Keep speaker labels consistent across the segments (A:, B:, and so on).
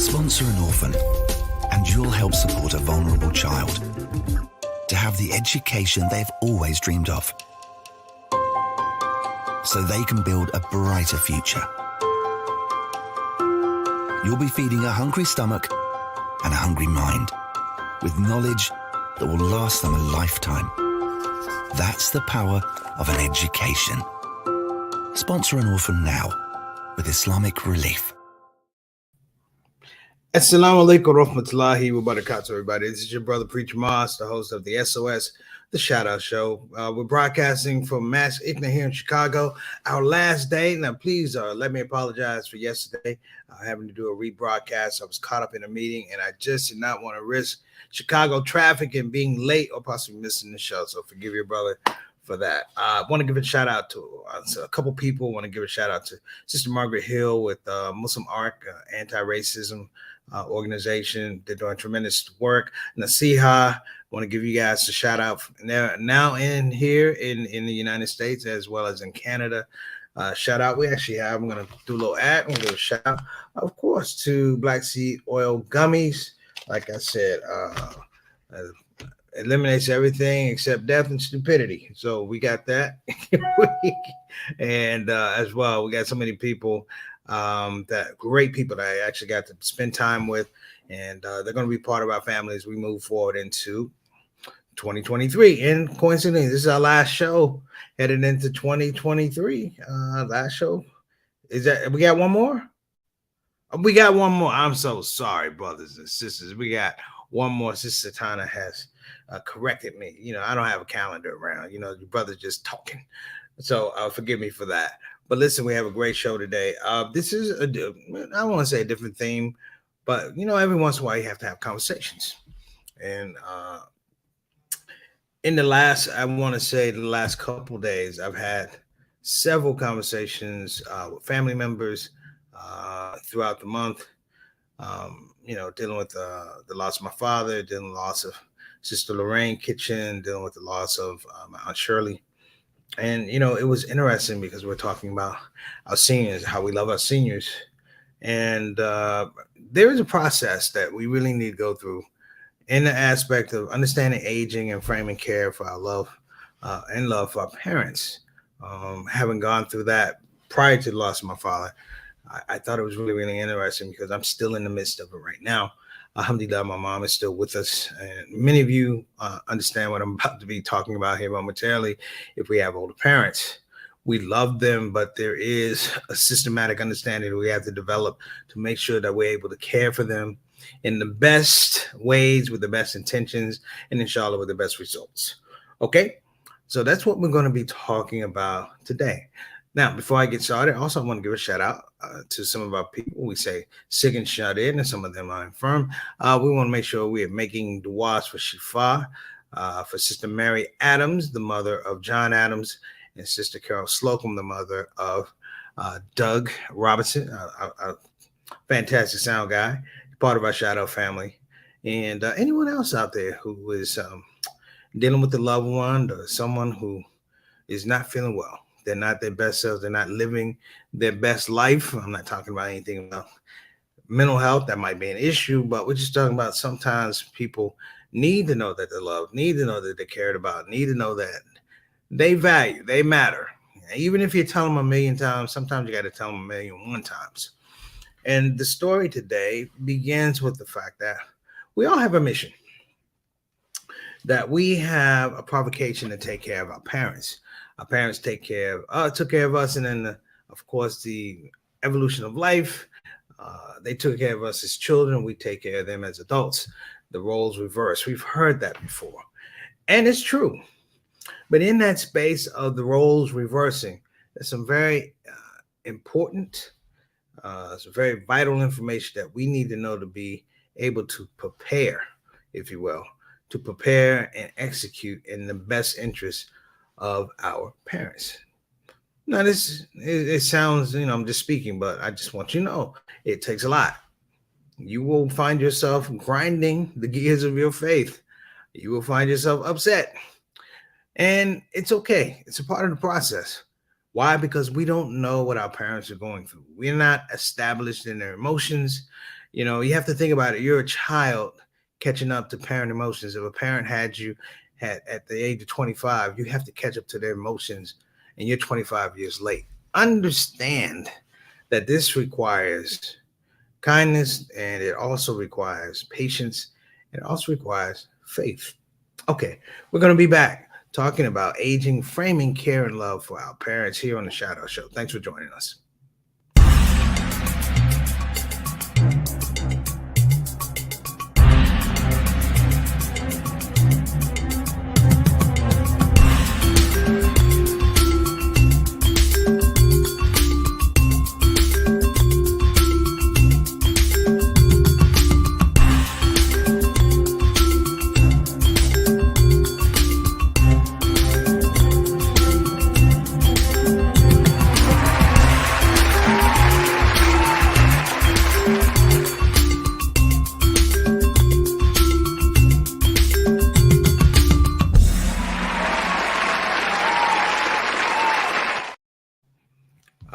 A: Sponsor an orphan, and you'll help support a vulnerable child to have the education they've always dreamed of, so they can build a brighter future. You'll be feeding a hungry stomach and a hungry mind with knowledge that will last them a lifetime. That's the power of an education. Sponsor an orphan now with Islamic Relief.
B: Assalamu alaikum rahmatullahi wa barakatuh, everybody. This is your brother Preacher Moss, the host of the SOS, the Shout Out Show. We're broadcasting from Mass ICNA here in Chicago. Our last day. Now, please let me apologize for yesterday having to do a rebroadcast. I was caught up in a meeting, and I just did not want to risk Chicago traffic and being late or possibly missing the show. So forgive your brother for that. I want to give a shout out to a couple people. I want to give a shout out to Sister Margaret Hill with Muslim Arc Anti-Racism organization. They're doing tremendous work. Nasiha, want to give you guys a shout out. They're now in here in the United States as well as in Canada. Shout out. I'm going to do a little ad. I'm going to give a shout out, of course, to Black Seed Oil Gummies. Like I said, eliminates everything except death and stupidity. So we got that. And as well, we got so many people, that great people that I actually got to spend time with. And they're going to be part of our family as we move forward into 2023. And coincidentally, this is our last show headed into 2023. Last show. Is that we got one more? We got one more. I'm so sorry, brothers and sisters. We got one more. Sister Tana has corrected me. You know, I don't have a calendar around. You know, your brother's just talking. So forgive me for that. But listen, we have a great show today. This is, I don't want to say a different theme, but, you know, every once in a while you have to have conversations. And the last couple days, I've had several conversations with family members throughout the month, you know, dealing with the loss of my father, dealing with the loss of Sister Lorraine Kitchen, dealing with the loss of my Aunt Shirley. And, you know, it was interesting because we're talking about our seniors, how we love our seniors. And there is a process that we really need to go through in the aspect of understanding aging and framing care for our love and love for our parents. Having gone through that prior to the loss of my father, I thought it was really, really interesting because I'm still in the midst of it right now. Alhamdulillah, my mom is still with us. And many of you understand what I'm about to be talking about here momentarily. If we have older parents, we love them, but there is a systematic understanding that we have to develop to make sure that we're able to care for them in the best ways, with the best intentions, and inshallah with the best results. Okay, so that's what we're going to be talking about today. Now, before I get started, also I want to give a shout out to some of our people. We say sick and shut in, and some of them are infirm. We want to make sure we are making du'as for Shifa, for Sister Mary Adams, the mother of John Adams, and Sister Carol Slocum, the mother of Doug Robinson, a fantastic sound guy, part of our shout out family. And anyone else out there who is dealing with a loved one or someone who is not feeling well. They're not their best selves. They're not living their best life. I'm not talking about anything about mental health. That might be an issue, but we're just talking about sometimes people need to know that they're loved, need to know that they're cared about, need to know that they value, they matter. Even if you tell them a million times, sometimes you got to tell them 1,000,001 times. And the story today begins with the fact that we all have a mission, that we have a provocation to take care of our parents. Our parents took care of us, and then, of course, the evolution of life. They took care of us as children. We take care of them as adults. The roles reverse. We've heard that before, and it's true. But in that space of the roles reversing, there's some very important, some very vital information that we need to know to be able to prepare, if you will, to prepare and execute in the best interest of our parents. Now, it sounds, you know, I'm just speaking, but I just want you to know it takes a lot. You will find yourself grinding the gears of your faith. You will find yourself upset. And it's okay. It's a part of the process. Why? Because we don't know what our parents are going through. We're not established in their emotions. You have to think about it. You're a child catching up to parent emotions. If a parent had at the age of 25, you have to catch up to their emotions, and you're 25 years late. Understand that this requires kindness, and it also requires patience, and it also requires faith. Okay, we're going to be back talking about aging, framing care and love for our parents here on the Shout Out Show. Thanks for joining us.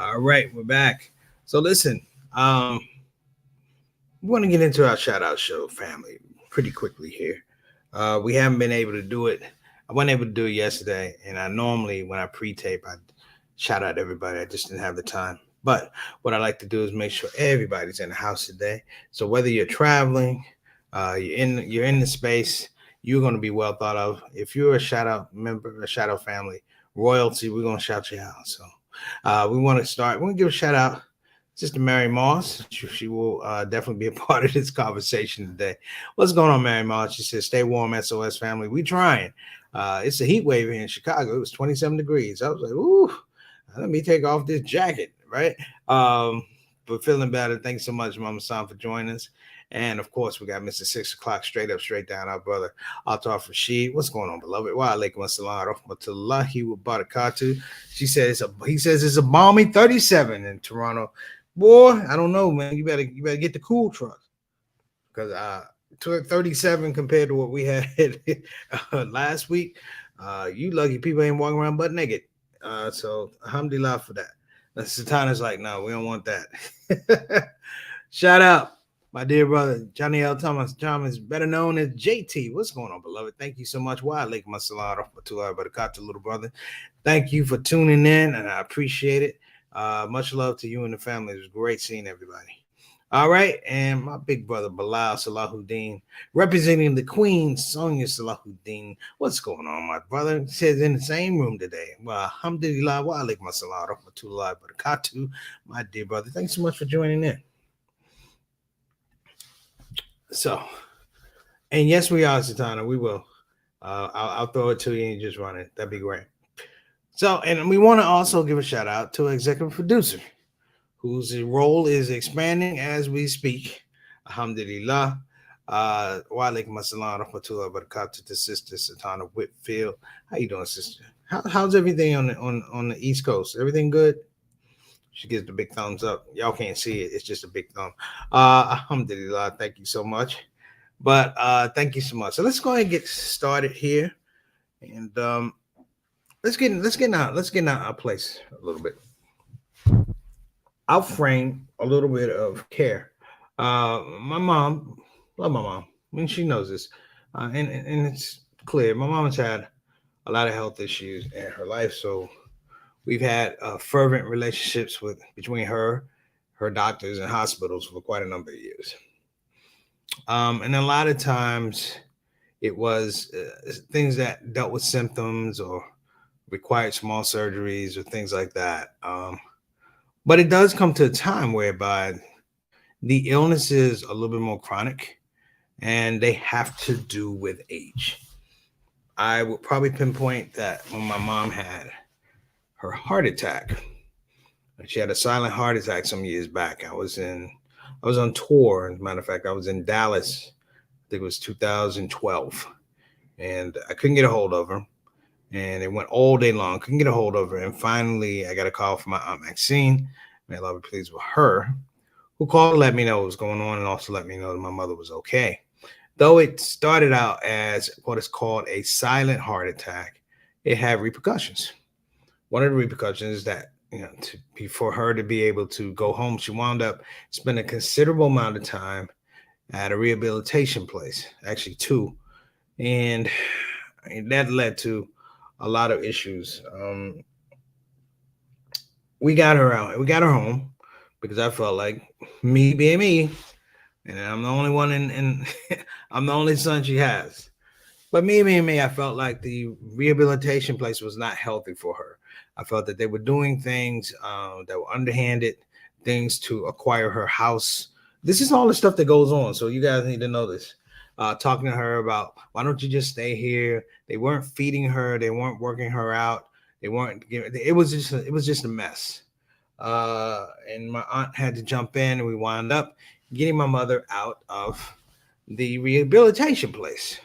B: All right, we're back. So listen, we want to get into our shout out show, family, pretty quickly here. We haven't been able to do it. I wasn't able to do it yesterday, and I normally, when I pre-tape, I shout out everybody. I just didn't have the time. But what I like to do is make sure everybody's in the house today. So whether you're traveling, you're in the space, you're going to be well thought of. If you're a shout out member, a shout out family, royalty, we're going to shout you out. So we want to start. We're going to give a shout out Sister Mary Moss. She will definitely be a part of this conversation today. What's going on, Mary Moss? She says, "Stay warm, SOS family. We trying. It's a heat wave here in Chicago. It was 27 degrees. I was like, ooh, let me take off this jacket, right? But feeling better. Thanks so much, Mama San, for joining us. And of course, we got Mr. 6 o'clock, straight up, straight down, our brother Altaf Rashid. What's going on, beloved? Wa alaikum assalam rahmatullahi wa barakatuh. He says it's a balmy 37 in Toronto. Boy, I don't know, man. You better get the cool truck, because 37 compared to what we had last week. You lucky people ain't walking around butt naked. So alhamdulillah for that. Satana's like, no, we don't want that. Shout out my dear brother Johnny L. Thomas, better known as JT. What's going on, beloved? Thank you so much. Wa alaikum assalam rahmatullahi wa barakatuh, little brother. Thank you for tuning in, and I appreciate it. Much love to you and the family. It was great seeing everybody. All right, and my big brother Bilal Salahuddin, representing the Queen Sonia Salahuddin. What's going on, my brother? He says in the same room today. Well, alhamdulillah, wa alaikum assalam rahmatullahi wa barakatuh, my dear brother. Thanks so much for joining in. So, and yes, we are, Satana. We will. I'll throw it to you and you just run it. That'd be great. So, and we want to also give a shout out to executive producer, whose role is expanding as we speak. Alhamdulillah. Wa alaikum assalam rahmatullahi wa barakatuh to Sister Satana Whitfield. How you doing, sister? How's everything on the East Coast? Everything good? She gives the big thumbs up. Y'all can't see it. It's just a big thumb. Alhamdulillah. Thank you so much. But thank you so much. So let's go ahead and get started here. And let's get in our place a little bit. I'll frame a little bit of care. My mom, love my mom. I mean, she knows this. And it's clear. My mom has had a lot of health issues in her life. So we've had fervent relationships between her doctors, and hospitals for quite a number of years. And a lot of times it was things that dealt with symptoms or required small surgeries or things like that. But it does come to a time whereby the illness is a little bit more chronic and they have to do with age. I would probably pinpoint that when my mom had her heart attack. She had a silent heart attack some years back. I was on tour. As a matter of fact, I was in Dallas. I think it was 2012. And I couldn't get a hold of her. And it went all day long. Couldn't get a hold of her. And finally, I got a call from my Aunt Maxine. May Allah be pleased with her, who called to let me know what was going on and also let me know that my mother was okay. Though it started out as what is called a silent heart attack, it had repercussions. One of the repercussions is that, for her to be able to go home, she wound up spending a considerable amount of time at a rehabilitation place, actually two, and that led to a lot of issues. We got her out. We got her home because I felt like, me being me, and I'm the only one in I'm the only son she has. But me being me, I felt like the rehabilitation place was not healthy for her. I felt that they were doing things that were underhanded, things to acquire her house. This is all the stuff that goes on. So you guys need to know this. Talking to her about, why don't you just stay here? They weren't feeding her. They weren't working her out. They weren't giving. It was just a mess. And my aunt had to jump in, and we wound up getting my mother out of the rehabilitation place.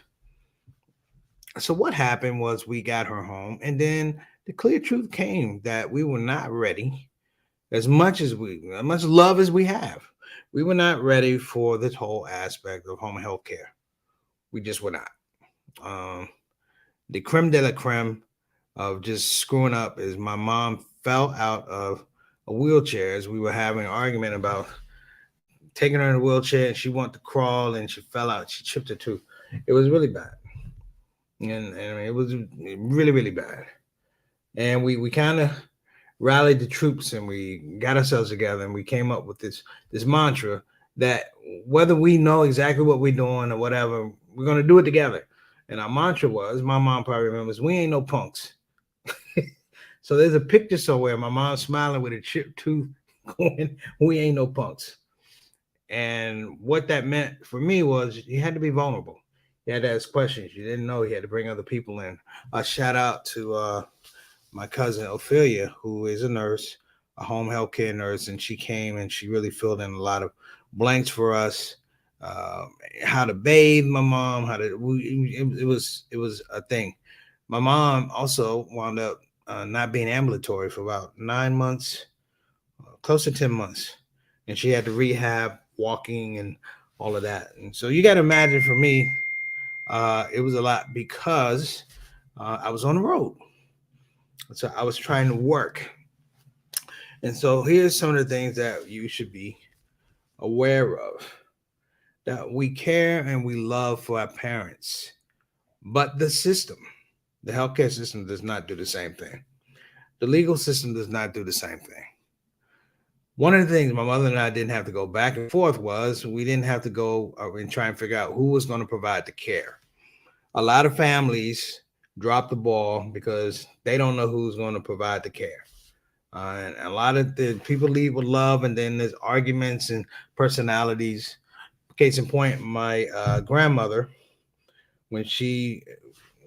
B: So what happened was, we got her home, and then the clear truth came that we were not ready. As much love as we have, we were not ready for this whole aspect of home health care. We just were not. Um, the creme de la creme of just screwing up is, my mom fell out of a wheelchair as we were having an argument about taking her in a wheelchair, and she wanted to crawl, and she fell out. She chipped her tooth. It was really bad. And it was really, really bad. And we kind of rallied the troops, and we got ourselves together, and we came up with this mantra that, whether we know exactly what we're doing or whatever, we're going to do it together. And our mantra was, my mom probably remembers, we ain't no punks. So there's a picture somewhere, my mom smiling with a chipped tooth going, we ain't no punks. And what that meant for me was, you had to be vulnerable. You had to ask questions. You didn't know. You had to bring other people in. A shout out to my cousin Ophelia, who is a nurse, a home health care nurse, and she came and she really filled in a lot of blanks for us. Uh, how to bathe my mom, it was a thing. My mom also wound up not being ambulatory for about 9 months, close to 10 months, and she had to rehab walking and all of that. And so you got to imagine, for me, it was a lot because I was on the road. So I was trying to work. And so here's some of the things that you should be aware of: that we care and we love for our parents, but the healthcare system does not do the same thing. The legal system does not do the same thing. One of the things my mother and I didn't have to go back and forth was, we didn't have to go and try and figure out who was going to provide the care. A lot of families drop the ball because they don't know who's going to provide the care. And a lot of the people leave with love, and then there's arguments and personalities. Case in point, my grandmother, when she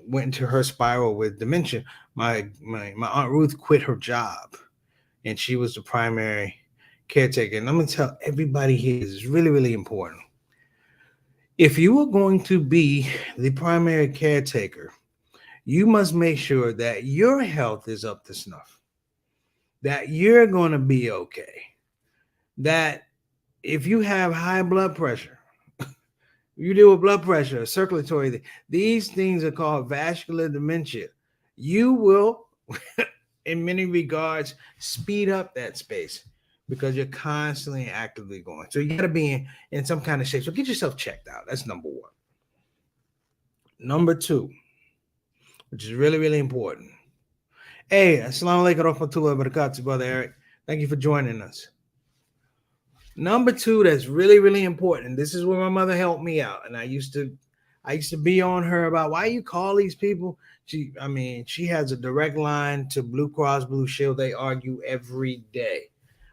B: went into her spiral with dementia, my Aunt Ruth quit her job, and she was the primary caretaker. And I'm going to tell everybody here, this is really, really important. If you are going to be the primary caretaker, you must make sure that your health is up to snuff, that you're going to be okay, that if you have high blood pressure, you deal with blood pressure, circulatory, these things are called vascular dementia. You will, in many regards, speed up that space because you're constantly actively going. So you got to be in some kind of shape. So get yourself checked out. That's number one. Number two, which is really, really important. Hey, assalamu alaikum warahmatullahi wabarakatuh, Brother Eric. Thank you for joining us. Number two, that's really, really important. This is where my mother helped me out. And I used to be on her about, why you call these people? She has a direct line to Blue Cross Blue Shield. They argue every day.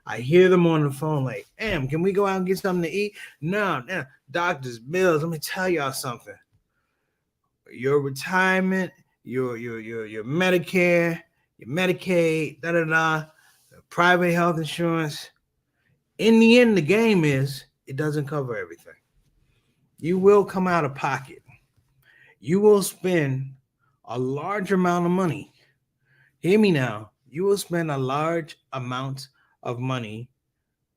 B: I hear them on the phone like, can we go out and get something to eat? No, doctors, bills. Let me tell y'all something. Your retirement, your Medicare, your Medicaid, private health insurance. In the end, the game is, it doesn't cover everything. You will come out of pocket. You will spend a large amount of money. Hear me now. You will spend a large amount of money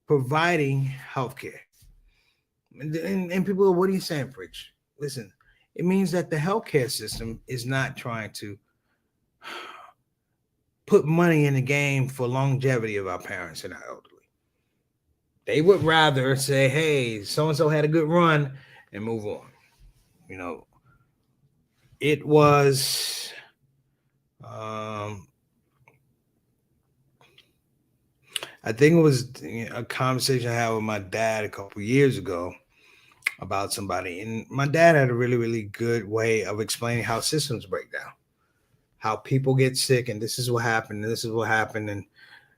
B: providing healthcare. And people go, what are you saying, Preach? Listen, it means that the healthcare system is not trying to put money in the game for longevity of our parents and our elderly. They would rather say, hey, so and so had a good run and move on. You know, it was I think it was a conversation I had with my dad a couple years ago about somebody. And my dad had a really, really good way of explaining how systems break down, how people get sick, and this is what happened, and this is what happened. And,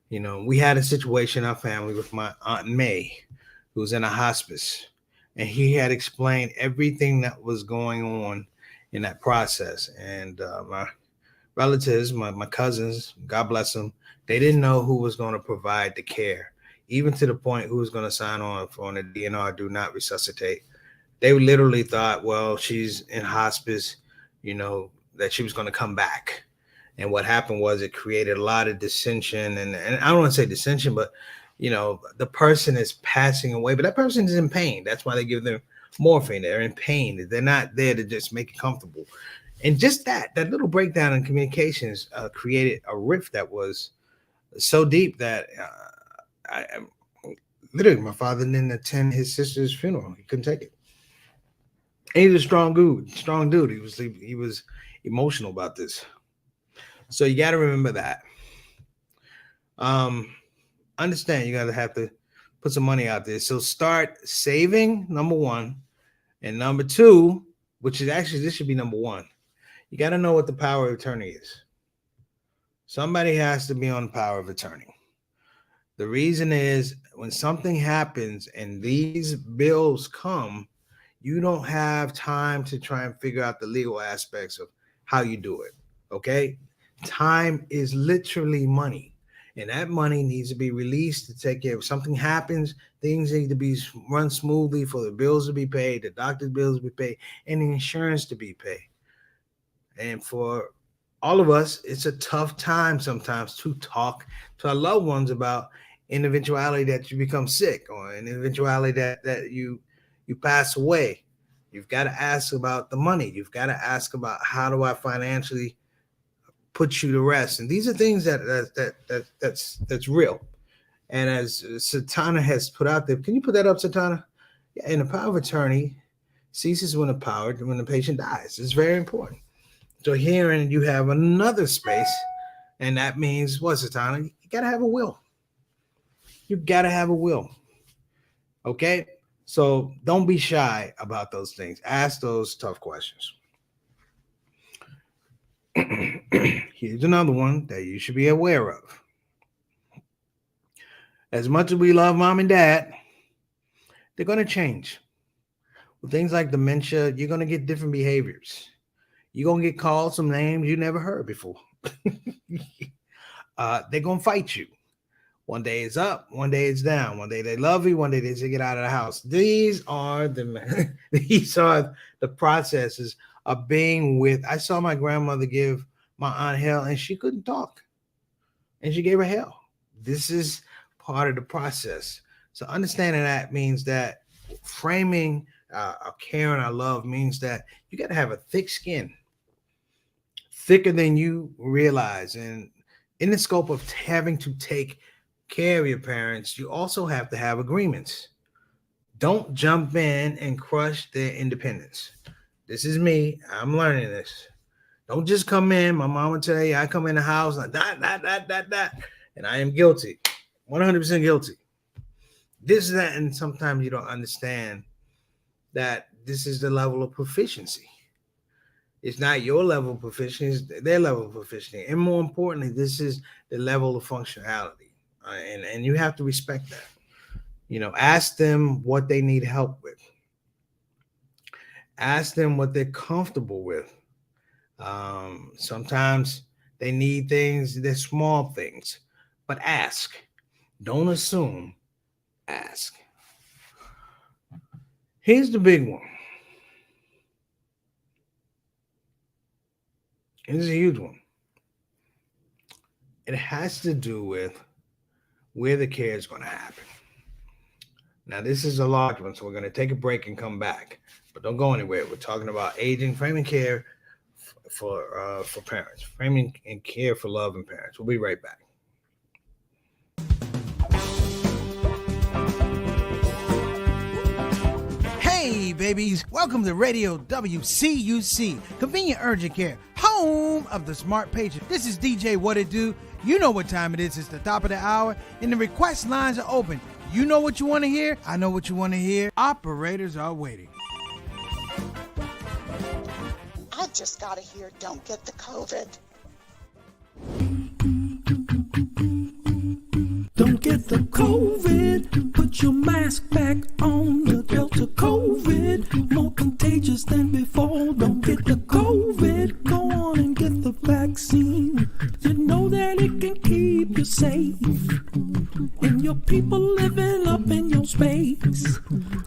B: you know, we had a situation in our family with my Aunt May, who was in a hospice. And he had explained everything that was going on in that process. And my relatives, my cousins, God bless them, they didn't know who was going to provide the care, even to the point who was going to sign on for the DNR, do not resuscitate. They literally thought, well, she's in hospice, you know, that she was going to come back. And what happened was it created a lot of dissension. And I don't want to say dissension, but, you know, the person is passing away, but that person is in pain. That's why they give them morphine. They're in pain. They're not there to just make it comfortable. And just that little breakdown in communications created a rift that was so deep that I literally, my father didn't attend his sister's funeral. He couldn't take it. And he was a strong dude. He was emotional about this. So you got to remember that. Understand you got to have to put some money out there. So start saving, number one. And number two, which is actually, this should be number one. You got to know what the power of attorney is. Somebody has to be on the power of attorney. The reason is when something happens and these bills come, you don't have time to try and figure out the legal aspects of how you do it. Okay? Time is literally money. And that money needs to be released to take care of. Something happens, things need to be run smoothly for the bills to be paid, the doctor's bills to be paid, and the insurance to be paid. And for all of us, it's a tough time sometimes to talk to our loved ones about an eventuality that you become sick or an eventuality that you pass away. You've got to ask about the money. You've got to ask about how do I financially put you to rest. And these are things that's real. And as Satana has put out there, can you put that up, Satana? Yeah, and the power of attorney ceases when the patient dies. It's very important. So herein you have another space, and that means what, Satana? You got to have a will. You got to have a will. Okay? So don't be shy about those things. Ask those tough questions. Here's another one that you should be aware of. As much as we love mom and dad, they're going to change. With things like dementia, you're going to get different behaviors. You're going to get called some names you never heard before. They're going to fight you. One day it's up, one day it's down. One day they love you, one day they say get out of the house. These are the processes of being with. I saw my grandmother give my aunt hell, and she couldn't talk, and she gave her hell. This is part of the process. So understanding that means that framing our care and our love means that you got to have a thick skin, thicker than you realize. And in the scope of having to take care of your parents, you also have to have agreements. Don't jump in and crush their independence. This is me. I'm learning this. Don't just come in. My mom would tell you, I come in the house like that. And I am guilty. 100% guilty. This, that, and sometimes you don't understand that this is the level of proficiency. It's not your level of proficiency, it's their level of proficiency. And more importantly, this is the level of functionality. And you have to respect that. You know, ask them what they need help with. Ask them what they're comfortable with. Sometimes they need things, they're small things, but ask. Don't assume, ask. Here's the big one. This is a huge one. It has to do with where the care is going to happen. Now, this is a large one, so we're going to take a break and come back. But don't go anywhere. We're talking about aging, framing care for parents, framing and care for love and parents. We'll be right back.
C: babies. Welcome to Radio WCUC, Convenient Urgent Care, home of the smart patient. This is DJ What It Do. You know what time it is. It's the top of the hour, and the request lines are open. You know what you want to hear. I know what you want to hear. Operators are waiting.
D: I just got to hear Don't Get the COVID.
E: Don't get the COVID. Put your mask back on. The Delta COVID, more contagious than before. Don't get the COVID. Go on and get the vaccine. You know that it can keep you safe, and your people living up in your space.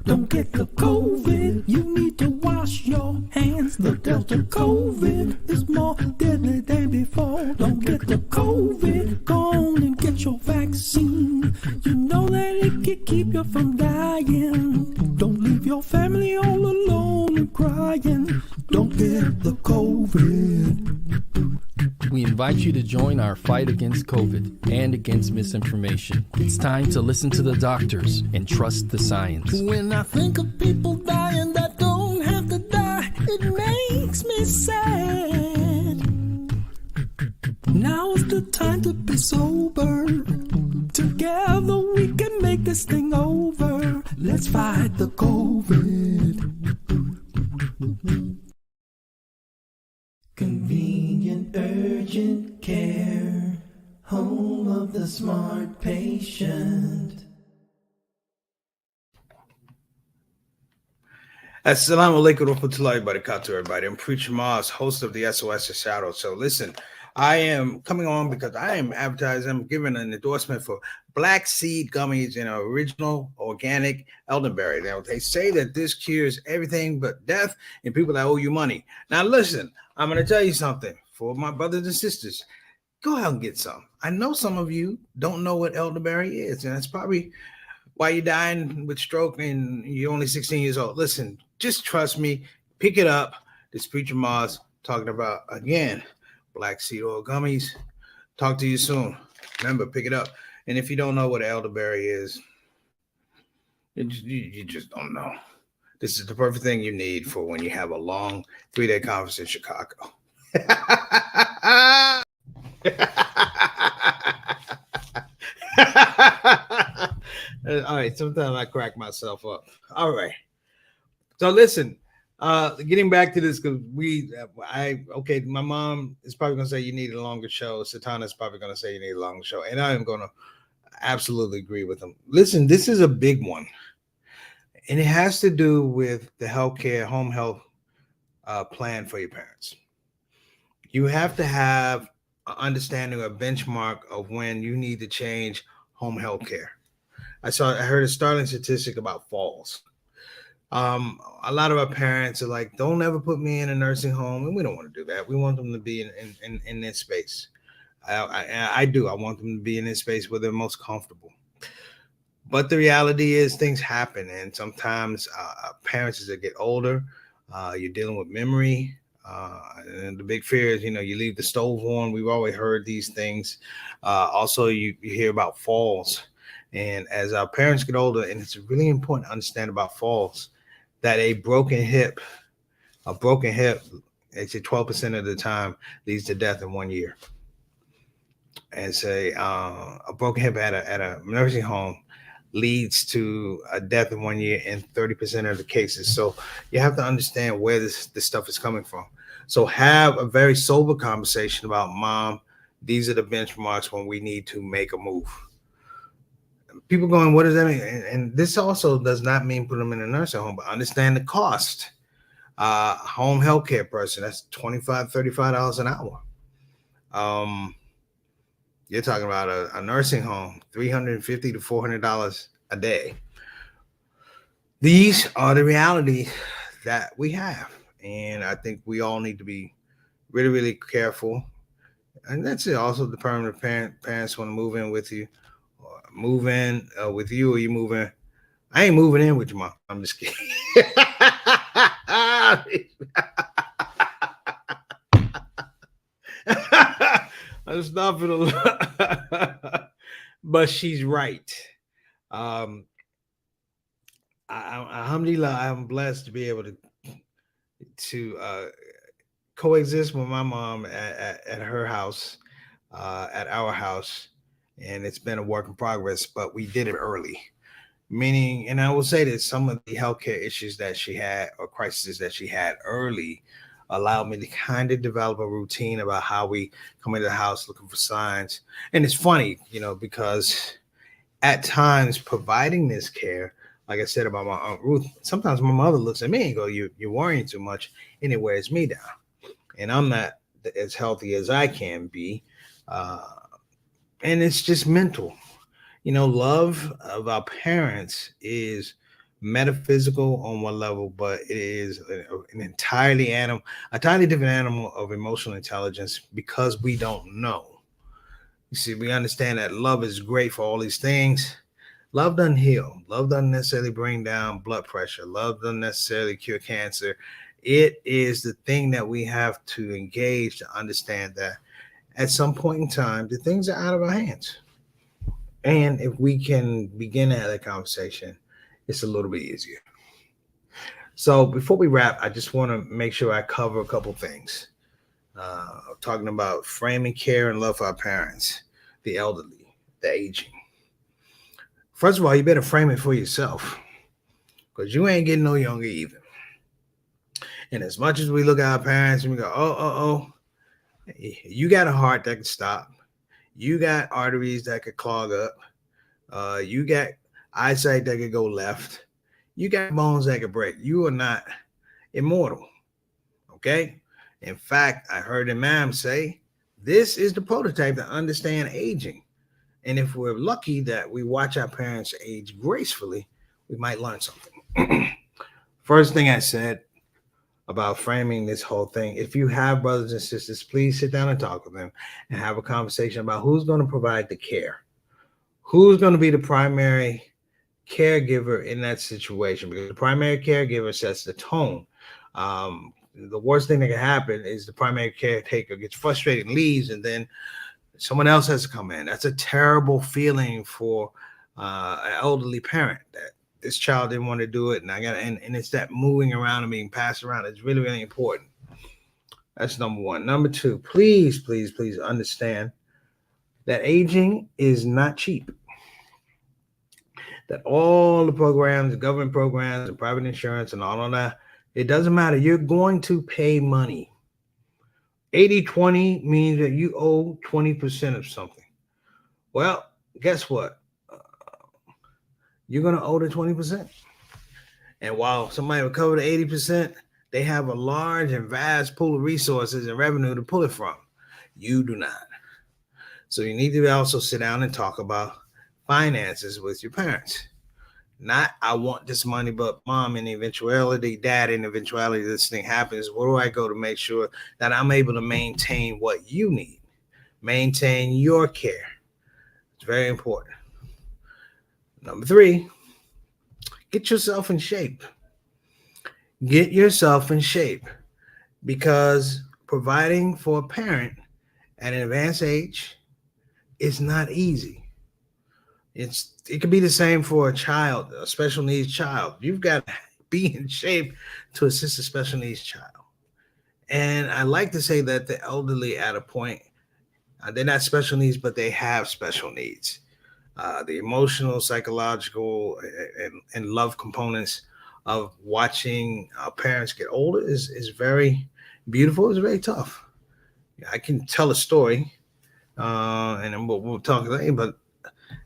E: Don't get the COVID. You need to wash your hands. The Delta COVID is more deadly than before. Don't get the COVID. Go on and get your vaccine. You know that it can keep you from dying. Don't leave your family all alone and crying. Don't get the COVID.
F: We invite you to join our fight against COVID and against misinformation. It's time to listen to the doctors and trust the science.
E: When I think of people dying that don't have to die, it makes me sad. Now's the time to be sober. Together we can make this thing over. Let's fight the COVID. Convenient urgent care, home of the smart patient.
B: Assalamu alaikum wa rahmatullahi wa barakatuh, everybody. I'm Preacher Mars, host of the SOS of ShOUT. So listen, I am coming on because I am advertising, I'm giving an endorsement for black seed gummies in original organic elderberry. Now, they say that this cures everything but death and people that owe you money. Now, listen, I'm going to tell you something for my brothers and sisters. Go out and get some. I know some of you don't know what elderberry is, and that's probably why you're dying with stroke and you're only 16 years old. Listen, just trust me. Pick it up. This Preacher Mars talking about, again, black seed oil gummies. Talk to you soon. Remember, pick it up. And if you don't know what elderberry is, you just don't know. This is the perfect thing you need for when you have a long 3-day conference in Chicago. All right, sometimes I crack myself up. All right. So listen, getting back to this, because my mom is probably going to say you need a longer show. Satana is probably going to say you need a longer show. And I am going to absolutely agree with them. Listen, this is a big one. And it has to do with the healthcare, home health plan for your parents. You have to have an understanding, a benchmark of when you need to change home health care. I heard a startling statistic about falls. A lot of our parents are like, don't ever put me in a nursing home. And we don't want to do that. We want them to be in this space. I do. I want them to be in this space where they're most comfortable. But the reality is things happen. And sometimes parents, as they get older, you're dealing with memory. And the big fear is, you leave the stove on. We've always heard these things. Also, you hear about falls. And as our parents get older, and it's really important to understand about falls, that a broken hip, actually 12% of the time leads to death in 1 year. And say a broken hip at a nursing home leads to a death in 1 year in 30% of the cases. So you have to understand where this stuff is coming from. So have a very sober conversation about, Mom, these are the benchmarks when we need to make a move. People going, what does that mean? And this also does not mean put them in a nursing home, but understand the cost. Home health care person, that's $25, $35 an hour. You're talking about a nursing home, $350 to $400 a day. These are the realities that we have. And I think we all need to be really, really careful. And that's it. Also, the permanent parents want to move in with you. Move in with you, or you move in. I ain't moving in with you, Mom. I'm just kidding. I'm stopping but she's right. Alhamdulillah, I'm blessed to be able to coexist with my mom at her house, at our house, and it's been a work in progress. But we did it early, meaning, and I will say that some of the healthcare issues that she had or crises that she had early allowed me to kind of develop a routine about how we come into the house looking for signs. And it's funny, because at times providing this care, like I said about my Aunt Ruth, sometimes my mother looks at me and go, you're worrying too much, and it wears me down. And I'm not as healthy as I can be. And it's just mental. Love of our parents is metaphysical on one level, but it is an a totally different animal of emotional intelligence because we don't know. You see, we understand that love is great for all these things. Love doesn't heal. Love doesn't necessarily bring down blood pressure. Love doesn't necessarily cure cancer. It is the thing that we have to engage to understand that at some point in time, the things are out of our hands. And if we can begin to have that conversation, it's a little bit easier. So before we wrap, I just want to make sure I cover a couple things. Talking about framing care and love for our parents, the elderly, the aging. First of all, you better frame it for yourself because you ain't getting no younger either. And as much as we look at our parents and we go, oh, you got a heart that can stop. You got arteries that could clog up. You got eyesight that could go left. You got bones that could break. You are not immortal. Okay? In fact, I heard Imam say, this is the prototype to understand aging. And if we're lucky that we watch our parents age gracefully, we might learn something. First thing I said about framing this whole thing, if you have brothers and sisters, please sit down and talk with them and have a conversation about who's going to provide the care. Who's going to be the primary caregiver in that situation? Because the primary caregiver sets the tone. The worst thing that can happen is the primary caretaker gets frustrated and leaves, and then someone else has to come in. That's a terrible feeling for an elderly parent that this child didn't want to do it, and it's that moving around and being passed around. It's really, really important. That's number one. Number two, please understand that aging is not cheap. That all the programs, the government programs, and private insurance and all of that, it doesn't matter. You're going to pay money. 80-20 means that you owe 20% of something. Well, guess what? You're going to owe the 20%. And while somebody will cover the 80%, they have a large and vast pool of resources and revenue to pull it from. You do not. So you need to also sit down and talk about finances with your parents. Not, I want this money, but mom, in the eventuality, dad, in the eventuality this thing happens, where do I go to make sure that I'm able to maintain what you need? Maintain your care. It's very important. Number three, get yourself in shape. Get yourself in shape, because providing for a parent at an advanced age is not easy. It could be the same for a child, a special needs child. You've got to be in shape to assist a special needs child. And I like to say that the elderly at a point, they're not special needs, but they have special needs. The emotional, psychological, and love components of watching our parents get older is very beautiful. It's very tough. I can tell a story, and we'll talk later, but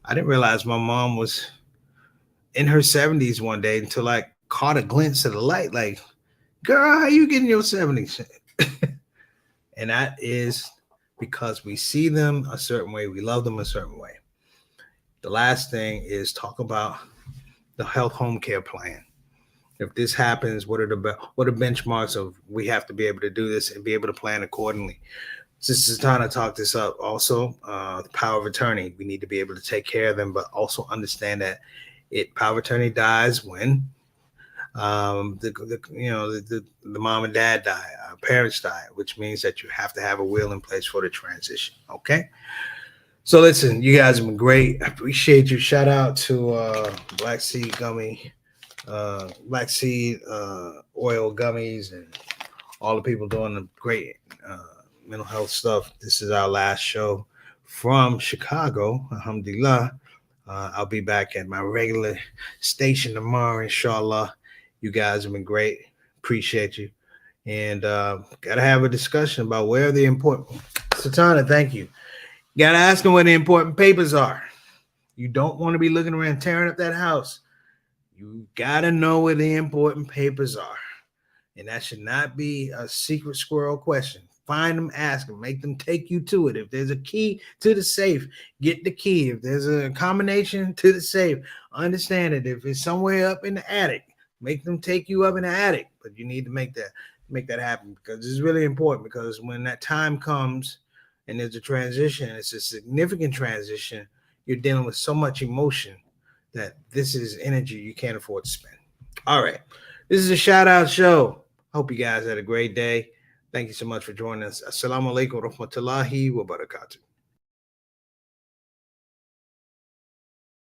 B: I didn't realize my mom was in her 70s one day until I caught a glimpse of the light. Like, girl, how you getting your 70s? And that is because we see them a certain way. We love them a certain way. The last thing is talk about the health home care plan. If this happens, what are the benchmarks of we have to be able to do this and be able to plan accordingly? This is time to talk this up. Also, the power of attorney. We need to be able to take care of them, but also understand that power of attorney dies when the mom and dad die, our parents die, which means that you have to have a will in place for the transition. Okay. So listen, you guys have been great. I appreciate you. Shout out to Black Seed Gummy black seed oil gummies, and all the people doing the great mental health stuff. This is our last show from Chicago. Alhamdulillah. I'll be back at my regular station tomorrow, inshallah. You guys have been great. Appreciate you. And got to have a discussion about where the important... Satana, thank you. Got to ask them where the important papers are. You don't want to be looking around tearing up that house. You got to know where the important papers are. And that should not be a secret squirrel question. Find them, ask them, make them take you to it. If there's a key to the safe, get the key. If there's a combination to the safe, understand it. If it's somewhere up in the attic, make them take you up in the attic. But you need to make that happen, because it's really important, because when that time comes and there's a transition, it's a significant transition, you're dealing with so much emotion that this is energy you can't afford to spend. All right. This is a shout out show. Hope you guys had a great day. Thank you so much for joining us. Assalamu alaikum wa rahmatullahi wa barakatuh.